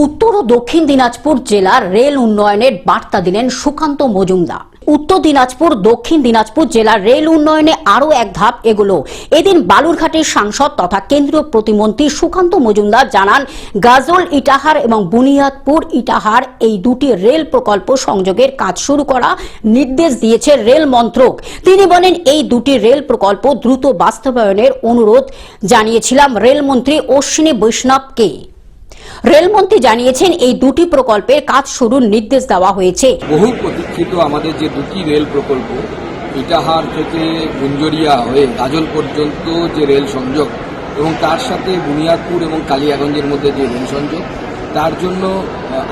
উত্তর ও দক্ষিণ দিনাজপুর জেলার রেল উন্নয়নের বার্তা দিলেন সুকান্ত মজুমদার। উত্তর দিনাজপুর দক্ষিণ দিনাজপুর জেলার রেল উন্নয়নে আরও এক ধাপ এগোলো। এদিন বালুরঘাটের সাংসদ তথা কেন্দ্রীয় প্রতিমন্ত্রী সুকান্ত মজুমদার জানান, গাজল ইটাহার এবং বুনিয়াদপুর ইটাহার এই দুটি রেল প্রকল্প সংযোগের কাজ শুরু করা নির্দেশ দিয়েছে রেল মন্ত্রক। তিনি বলেন, এই দুটি রেল প্রকল্প দ্রুত বাস্তবায়নের অনুরোধ জানিয়েছিলাম রেলমন্ত্রী অশ্বিনী বৈষ্ণবকে। রেলমন্ত্রী জানিয়েছেন, এই দুটি প্রকল্পের কাজ শুরুর নির্দেশ দেওয়া হয়েছে। বহু প্রতীক্ষিত আমাদের যে দুটি রেল প্রকল্প, ইটাহার থেকে গুঞ্জরিয়া হয়ে গাজল পর্যন্ত যে রেল সংযোগ এবং তার সাথে বুনিয়াদপুর এবং কালিয়াগঞ্জের মধ্যে যে রেল সংযোগ, তার জন্য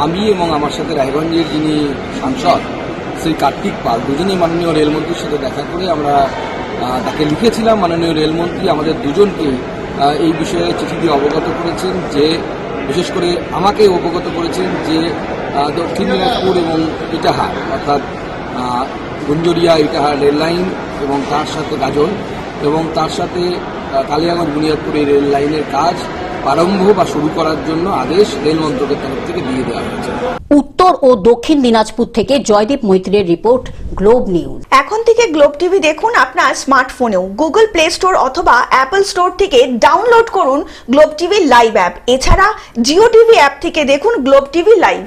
আমি এবং আমার সাথে রায়গঞ্জের যিনি সাংসদ শ্রী কার্তিক পাল দুজনেই মাননীয় রেলমন্ত্রীর সাথে দেখা করে আমরা তাকে লিখেছিলাম। মাননীয় রেলমন্ত্রী আমাদের দুজনকে এই বিষয়ে চিঠি দিয়ে অবগত করেছেন, যে বিশেষ করে আমাকে অবগত করেছেন যে দক্ষিণ দিনাজপুর এবং ইটাহার অর্থাৎ গুঞ্জরিয়া ইটাহার রেল লাইন এবং তার সাথে গাজল এবং তার সাথে কালিয়াগঞ্জ বুনিয়াদপুর এই রেল লাইনের কাজ প্রারম্ভ বা শুরু করার জন্য আদেশ রেল মন্ত্রকের তরফ থেকে দিয়ে দেওয়া হয়েছে। উত্তর ও দক্ষিণ দিনাজপুর থেকে জয়দীপ মৈত্রের রিপোর্ট, গ্লোব নিউজ। এখন থেকে গ্লোব টিভি দেখুন আপনার স্মার্টফোনেও। গুগল প্লে স্টোর অথবা অ্যাপল স্টোর থেকে ডাউনলোড করুন গ্লোব টিভি লাইভ অ্যাপ। এছাড়া জিও টিভি অ্যাপ থেকে দেখুন গ্লোব টিভি লাইভ।